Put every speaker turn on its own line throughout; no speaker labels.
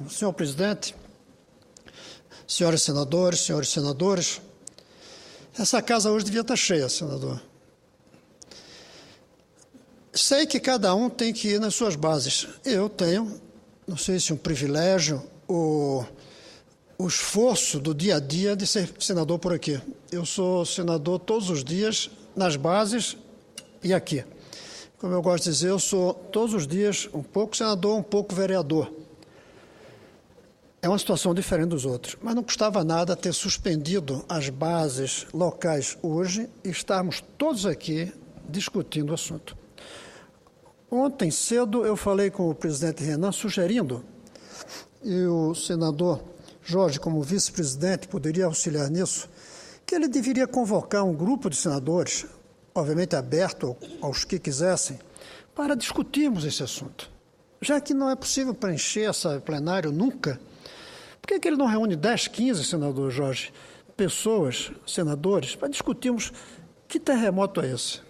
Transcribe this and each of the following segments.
Senhor presidente, senhores senadores, essa casa hoje devia estar cheia, senador. Sei que cada um tem que ir nas suas bases. Eu tenho, não sei se um privilégio, o esforço do dia a dia de ser senador por aqui. Eu sou senador todos os dias, nas bases e aqui. Como eu gosto de dizer, eu sou todos os dias um pouco senador, um pouco vereador. É uma situação diferente dos outros, mas não custava nada ter suspendido as bases locais hoje e estarmos todos aqui discutindo o assunto. Ontem cedo eu falei com o presidente Renan sugerindo, e o senador Jorge, como vice-presidente, poderia auxiliar nisso, que ele deveria convocar um grupo de senadores, obviamente aberto aos que quisessem, para discutirmos esse assunto. Já que não é possível preencher essa plenário nunca, por que ele não reúne 10, 15, senador Jorge, pessoas, senadores, para discutirmos que terremoto é esse?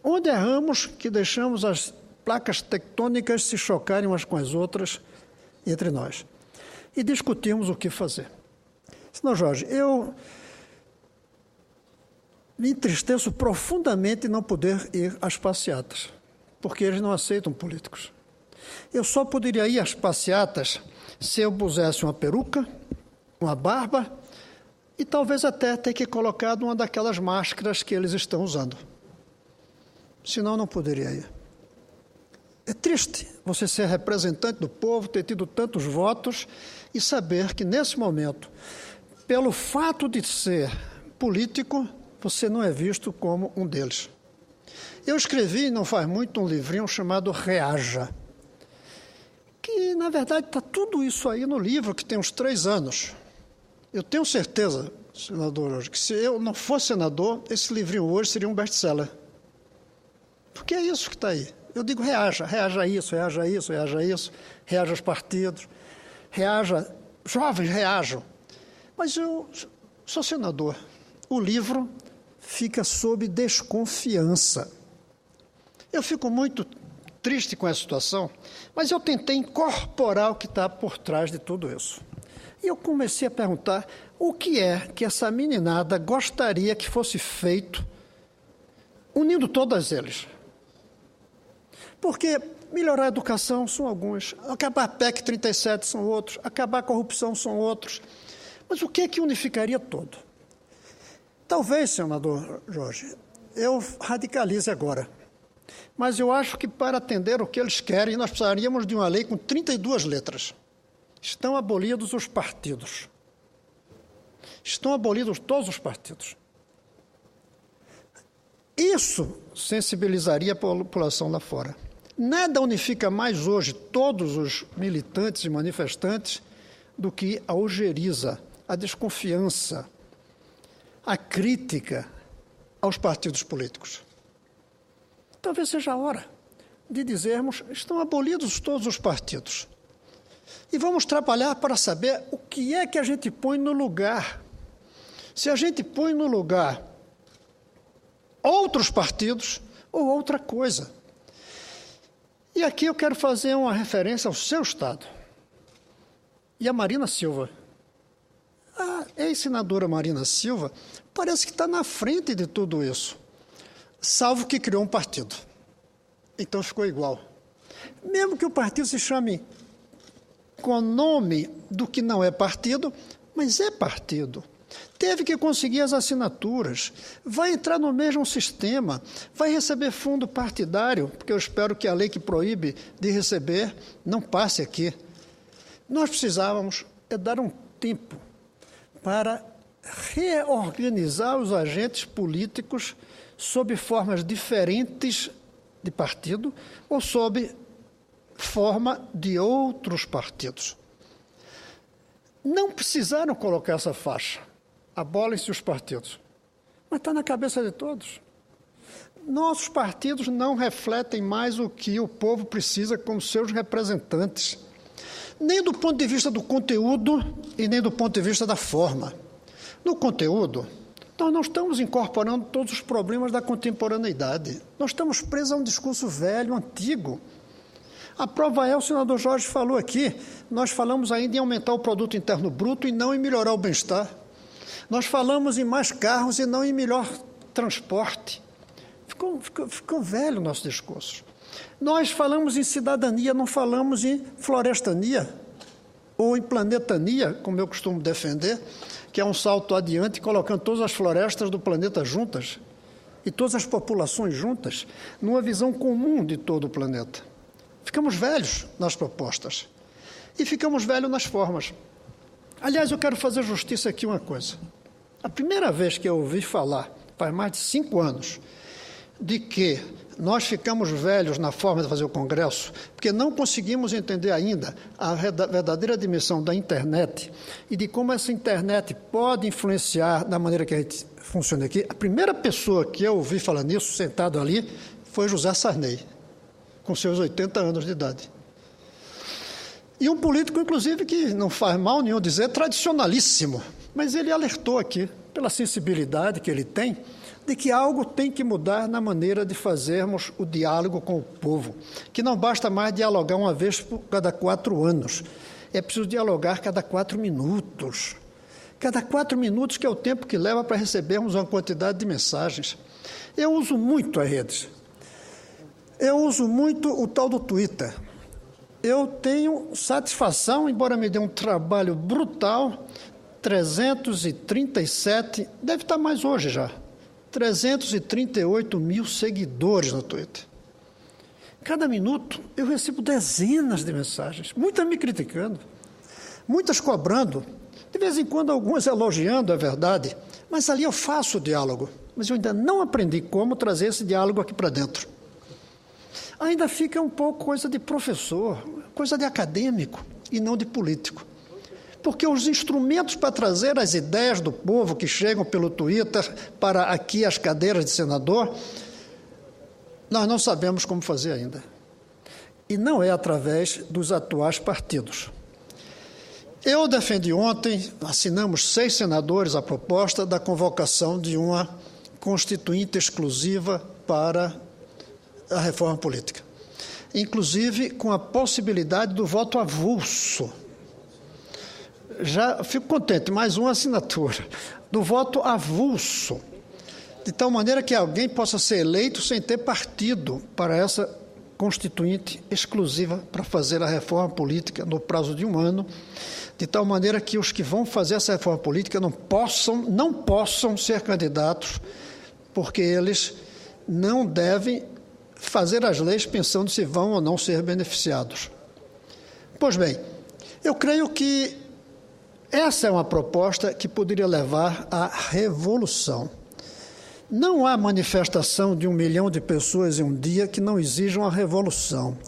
Onde erramos que deixamos as placas tectônicas se chocarem umas com as outras entre nós? E discutirmos o que fazer. Senhor Jorge, eu me entristeço profundamente em não poder ir às passeatas, porque eles não aceitam políticos. Eu só poderia ir às passeatas se eu pusesse uma peruca, uma barba e talvez até ter que colocar uma daquelas máscaras que eles estão usando. Senão, não poderia ir. É triste você ser representante do povo, ter tido tantos votos e saber que, nesse momento, pelo fato de ser político, você não é visto como um deles. Eu escrevi, não faz muito, um livrinho chamado Reaja, que, na verdade, está tudo isso aí no livro, que tem uns 3 anos. Eu tenho certeza, senador Jorge, que se eu não fosse senador, esse livrinho hoje seria um best-seller. Porque é isso que está aí. Eu digo reaja a isso, reaja a isso, reaja a isso, reaja aos partidos, reaja, jovens reajam. Mas eu sou senador. O livro fica sob desconfiança. Eu fico muito triste com essa situação, mas eu tentei incorporar o que está por trás de tudo isso. E eu comecei a perguntar o que é que essa meninada gostaria que fosse feito unindo todas eles. Porque melhorar a educação são alguns, acabar a PEC 37 são outros, acabar a corrupção são outros. Mas o que é que unificaria todo? Talvez, senador Jorge, eu radicalize agora. Mas eu acho que para atender o que eles querem, nós precisaríamos de uma lei com 32 letras. Estão abolidos os partidos. Estão abolidos todos os partidos. Isso sensibilizaria a população lá fora. Nada unifica mais hoje todos os militantes e manifestantes do que a ojeriza, a desconfiança, a crítica aos partidos políticos. Talvez seja a hora de dizermos, estão abolidos todos os partidos. E vamos trabalhar para saber o que é que a gente põe no lugar. Se a gente põe no lugar outros partidos ou outra coisa. E aqui eu quero fazer uma referência ao seu Estado. E a Marina Silva. A ex-senadora Marina Silva parece que está na frente de tudo isso. Salvo que criou um partido. Então ficou igual. Mesmo que o partido se chame com o nome do que não é partido, mas é partido. Teve que conseguir as assinaturas, vai entrar no mesmo sistema, vai receber fundo partidário, porque eu espero que a lei que proíbe de receber não passe aqui. Nós precisávamos dar um tempo para reorganizar os agentes políticos sob formas diferentes de partido ou sob forma de outros partidos. Não precisaram colocar essa faixa. Abolem-se os partidos. Mas está na cabeça de todos. Nossos partidos não refletem mais o que o povo precisa como seus representantes. Nem do ponto de vista do conteúdo e nem do ponto de vista da forma. No conteúdo, nós não estamos incorporando todos os problemas da contemporaneidade. Nós estamos presos a um discurso velho, antigo. A prova é, o senador Jorge falou aqui, nós falamos ainda em aumentar o produto interno bruto e não em melhorar o bem-estar. Nós falamos em mais carros e não em melhor transporte. Ficou velho o nosso discurso. Nós falamos em cidadania, não falamos em florestania ou em planetania, como eu costumo defender, que é um salto adiante, colocando todas as florestas do planeta juntas e todas as populações juntas, numa visão comum de todo o planeta. Ficamos velhos nas propostas e ficamos velhos nas formas. Aliás, eu quero fazer justiça aqui uma coisa. A primeira vez que eu ouvi falar, faz mais de 5 anos, de que nós ficamos velhos na forma de fazer o Congresso, porque não conseguimos entender ainda a verdadeira dimensão da internet e de como essa internet pode influenciar da maneira que a gente funciona aqui. A primeira pessoa que eu ouvi falar nisso, sentado ali, foi José Sarney, com seus 80 anos de idade. E um político, inclusive, que não faz mal nenhum dizer, tradicionalíssimo, mas ele alertou aqui, pela sensibilidade que ele tem, de que algo tem que mudar na maneira de fazermos o diálogo com o povo, que não basta mais dialogar uma vez por cada 4 anos, é preciso dialogar cada 4 minutos. Cada 4 minutos, que é o tempo que leva para recebermos uma quantidade de mensagens. Eu uso muito as redes. Eu uso muito o tal do Twitter. Eu tenho satisfação, embora me dê um trabalho brutal, 337, deve estar mais hoje já, 338 mil seguidores no Twitter. Cada minuto eu recebo dezenas de mensagens, muitas me criticando, muitas cobrando, de vez em quando algumas elogiando, é verdade, mas ali eu faço o diálogo, mas eu ainda não aprendi como trazer esse diálogo aqui para dentro. Ainda fica um pouco coisa de professor, coisa de acadêmico e não de político. Porque os instrumentos para trazer as ideias do povo que chegam pelo Twitter para aqui as cadeiras de senador, nós não sabemos como fazer ainda. E não é através dos atuais partidos. Eu defendi ontem, assinamos 6 senadores a proposta da convocação de uma constituinte exclusiva para a reforma política. Inclusive com a possibilidade do voto avulso. Já fico contente, mais uma assinatura, do voto avulso, de tal maneira que alguém possa ser eleito sem ter partido para essa constituinte exclusiva para fazer a reforma política no prazo de 1 ano, de tal maneira que os que vão fazer essa reforma política não possam ser candidatos, porque eles não devem fazer as leis pensando se vão ou não ser beneficiados. Pois bem, eu creio que essa é uma proposta que poderia levar à revolução. Não há manifestação de 1 milhão de pessoas em um dia que não exijam a revolução.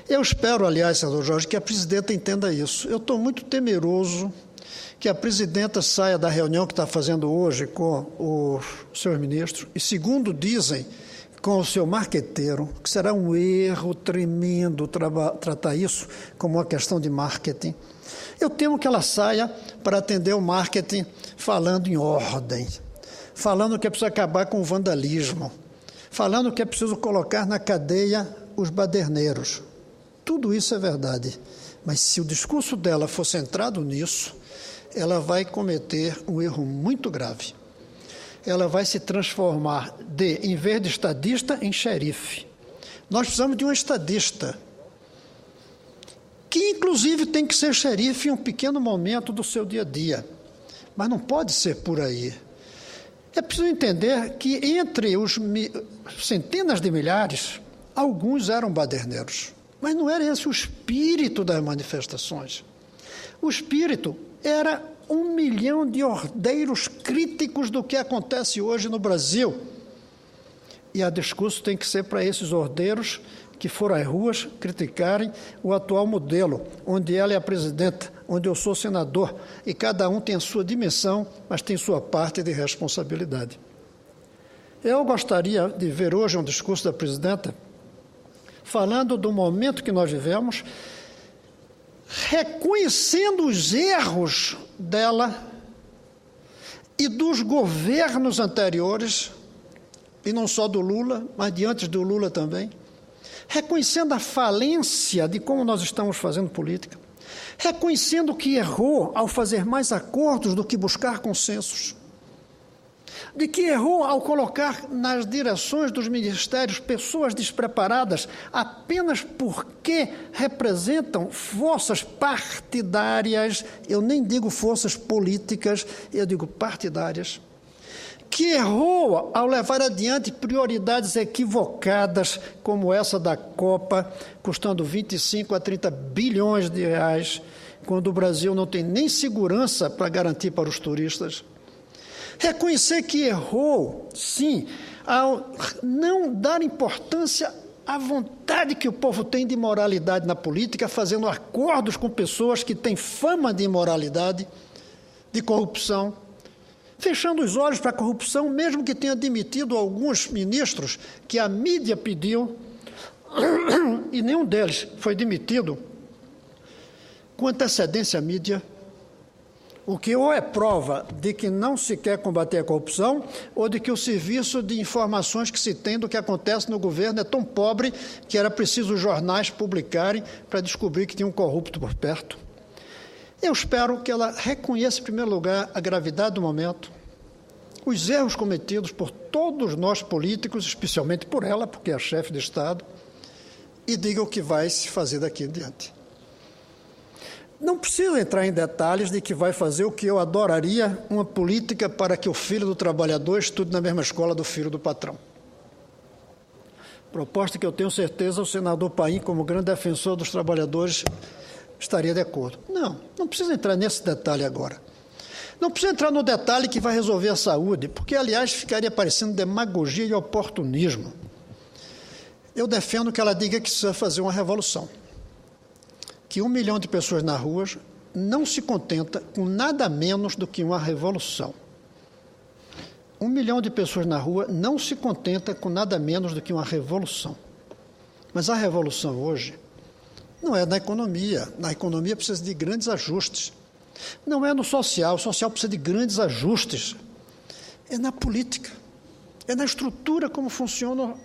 Eu espero, aliás, senador Jorge, que a presidenta entenda isso. Eu estou muito temeroso que a presidenta saia da reunião que está fazendo hoje com os seus ministros e, segundo dizem, com o seu marqueteiro, que será um erro tremendo tratar isso como uma questão de marketing. Eu temo que ela saia para atender o marketing falando em ordem, falando que é preciso acabar com o vandalismo, falando que é preciso colocar na cadeia os baderneiros. Tudo isso é verdade, mas se o discurso dela for centrado nisso, ela vai cometer um erro muito grave. Ela vai se transformar em vez de estadista, em xerife. Nós precisamos de um estadista, que inclusive tem que ser xerife em um pequeno momento do seu dia a dia, mas não pode ser por aí. É preciso entender que entre os centenas de milhares, alguns eram baderneiros, mas não era esse o espírito das manifestações. O espírito era 1 milhão de ordeiros críticos do que acontece hoje no Brasil. E o discurso tem que ser para esses ordeiros que foram às ruas criticarem o atual modelo, onde ela é a presidenta, onde eu sou senador, e cada um tem a sua dimensão, mas tem sua parte de responsabilidade. Eu gostaria de ver hoje um discurso da presidenta falando do momento que nós vivemos, reconhecendo os erros dela e dos governos anteriores, e não só do Lula, mas de antes do Lula também, reconhecendo a falência de como nós estamos fazendo política, reconhecendo que errou ao fazer mais acordos do que buscar consensos, de que errou ao colocar nas direções dos ministérios pessoas despreparadas apenas porque representam forças partidárias, eu nem digo forças políticas, eu digo partidárias, que errou ao levar adiante prioridades equivocadas, como essa da Copa, custando 25 a 30 bilhões de reais, quando o Brasil não tem nem segurança para garantir para os turistas. Reconhecer que errou, sim, ao não dar importância à vontade que o povo tem de moralidade na política, fazendo acordos com pessoas que têm fama de imoralidade, de corrupção, fechando os olhos para a corrupção, mesmo que tenha demitido alguns ministros que a mídia pediu, e nenhum deles foi demitido com antecedência à mídia, o que ou é prova de que não se quer combater a corrupção, ou de que o serviço de informações que se tem do que acontece no governo é tão pobre que era preciso os jornais publicarem para descobrir que tinha um corrupto por perto. Eu espero que ela reconheça, em primeiro lugar, a gravidade do momento, os erros cometidos por todos nós políticos, especialmente por ela, porque é a chefe de Estado, e diga o que vai se fazer daqui em diante. Não precisa entrar em detalhes de que vai fazer o que eu adoraria, uma política para que o filho do trabalhador estude na mesma escola do filho do patrão. Proposta que eu tenho certeza o senador Paim, como grande defensor dos trabalhadores, estaria de acordo. Não precisa entrar nesse detalhe agora. Não precisa entrar no detalhe que vai resolver a saúde, porque, aliás, ficaria parecendo demagogia e oportunismo. Eu defendo que ela diga que precisa fazer uma revolução. Que 1 milhão de pessoas nas ruas não se contenta com nada menos do que uma revolução. 1 milhão de pessoas na rua não se contenta com nada menos do que uma revolução. Mas a revolução hoje não é na economia. Na economia precisa de grandes ajustes. Não é no social. O social precisa de grandes ajustes. É na política. É na estrutura como funciona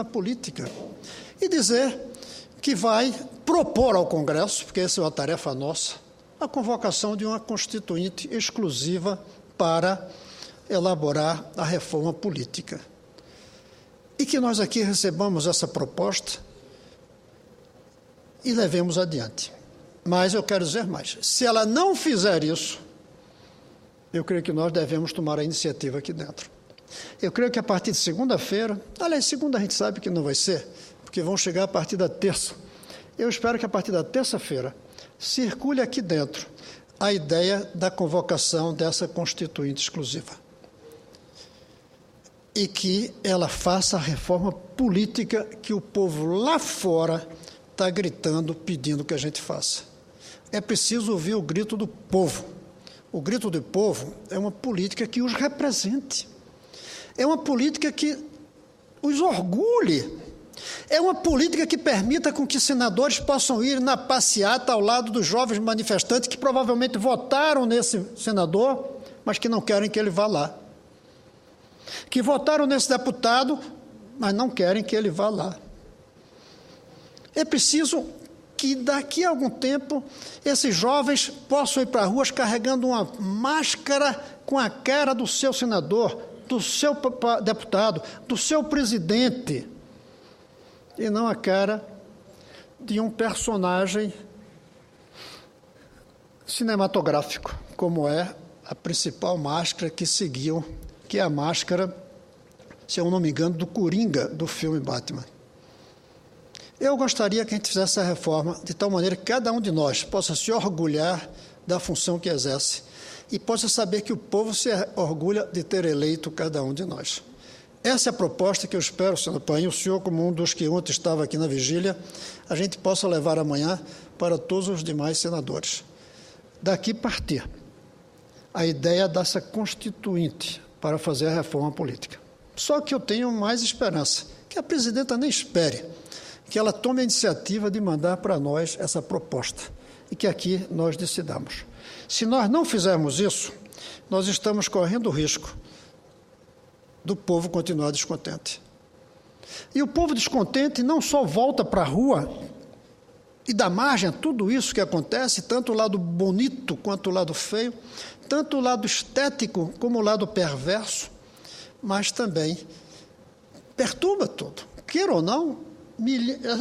a política. E dizer que vai propor ao Congresso, porque essa é uma tarefa nossa, a convocação de uma constituinte exclusiva para elaborar a reforma política. E que nós aqui recebamos essa proposta e levemos adiante. Mas eu quero dizer mais. Se ela não fizer isso, eu creio que nós devemos tomar a iniciativa aqui dentro. Eu creio que a partir de segunda-feira, aliás, segunda a gente sabe que não vai ser, porque vão chegar a partir da terça. Eu espero que a partir da terça-feira circule aqui dentro a ideia da convocação dessa constituinte exclusiva. E que ela faça a reforma política que o povo lá fora está gritando, pedindo que a gente faça. É preciso ouvir o grito do povo. O grito do povo é uma política que os represente. É uma política que os orgulhe. É uma política que permita com que senadores possam ir na passeata ao lado dos jovens manifestantes que provavelmente votaram nesse senador, mas que não querem que ele vá lá. Que votaram nesse deputado, mas não querem que ele vá lá. É preciso que daqui a algum tempo esses jovens possam ir para as ruas carregando uma máscara com a cara do seu senador, do seu deputado, do seu presidente, e não a cara de um personagem cinematográfico, como é a principal máscara que seguiu, que é a máscara, se eu não me engano, do Coringa, do filme Batman. Eu gostaria que a gente fizesse essa reforma de tal maneira que cada um de nós possa se orgulhar da função que exerce e possa saber que o povo se orgulha de ter eleito cada um de nós. Essa é a proposta que eu espero, senador Paim, o senhor, como um dos que ontem estava aqui na vigília, a gente possa levar amanhã para todos os demais senadores. Daqui partir a ideia dessa constituinte para fazer a reforma política. Só que eu tenho mais esperança, que a presidenta nem espere, que ela tome a iniciativa de mandar para nós essa proposta e que aqui nós decidamos. Se nós não fizermos isso, nós estamos correndo o risco do povo continuar descontente. E o povo descontente não só volta para a rua e dá margem a tudo isso que acontece, tanto o lado bonito quanto o lado feio, tanto o lado estético como o lado perverso, mas também perturba tudo. Queira ou não,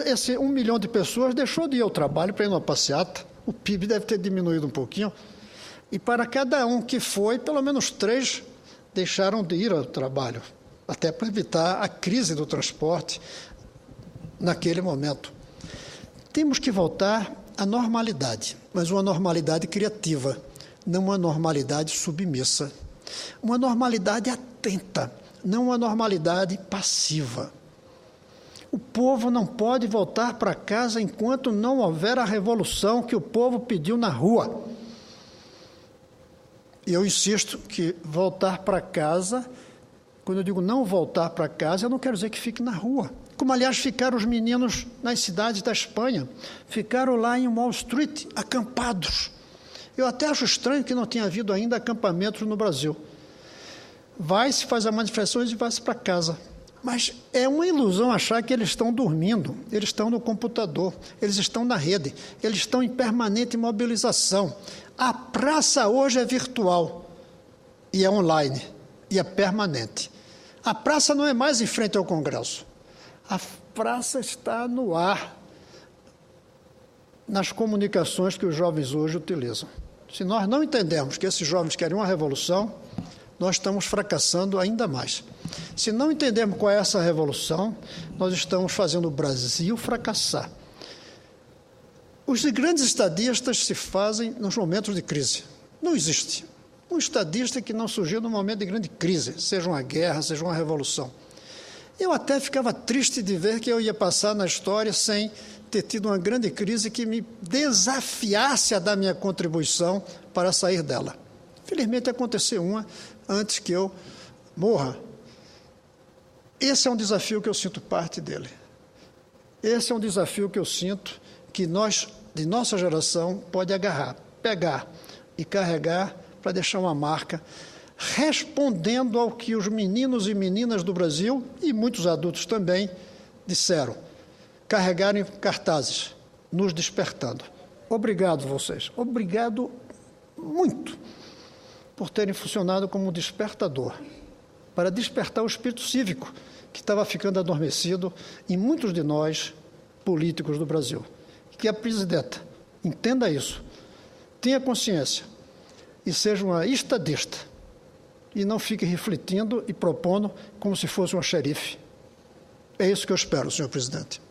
esse 1 milhão de pessoas deixou de ir ao trabalho para ir numa passeata, o PIB deve ter diminuído um pouquinho, e para cada um que foi, pelo menos 3 deixaram de ir ao trabalho, até para evitar a crise do transporte naquele momento. Temos que voltar à normalidade, mas uma normalidade criativa, não uma normalidade submissa. Uma normalidade atenta, não uma normalidade passiva. O povo não pode voltar para casa enquanto não houver a revolução que o povo pediu na rua. E eu insisto que voltar para casa, quando eu digo não voltar para casa, eu não quero dizer que fique na rua. Como, aliás, ficaram os meninos nas cidades da Espanha. Ficaram lá em Wall Street, acampados. Eu até acho estranho que não tenha havido ainda acampamentos no Brasil. Vai-se, faz as manifestações e vai-se para casa. Mas é uma ilusão achar que eles estão dormindo, eles estão no computador, eles estão na rede, eles estão em permanente mobilização. A praça hoje é virtual e é online e é permanente. A praça não é mais em frente ao Congresso. A praça está no ar, nas comunicações que os jovens hoje utilizam. Se nós não entendermos que esses jovens querem uma revolução, nós estamos fracassando ainda mais. Se não entendermos qual é essa revolução, nós estamos fazendo o Brasil fracassar. Os grandes estadistas se fazem nos momentos de crise. Não existe um estadista que não surgiu num momento de grande crise, seja uma guerra, seja uma revolução. Eu até ficava triste de ver que eu ia passar na história sem ter tido uma grande crise que me desafiasse a dar minha contribuição para sair dela. Felizmente aconteceu uma antes que eu morra. Esse é um desafio que eu sinto parte dele. Esse é um desafio que eu sinto que nós, de nossa geração, pode agarrar, pegar e carregar para deixar uma marca, respondendo ao que os meninos e meninas do Brasil, e muitos adultos também, disseram. Carregarem cartazes, nos despertando. Obrigado vocês, obrigado muito por terem funcionado como um despertador, para despertar o espírito cívico que estava ficando adormecido em muitos de nós, políticos do Brasil. Que a presidenta entenda isso, tenha consciência e seja uma estadista e não fique refletindo e propondo como se fosse uma xerife. É isso que eu espero, senhor presidente.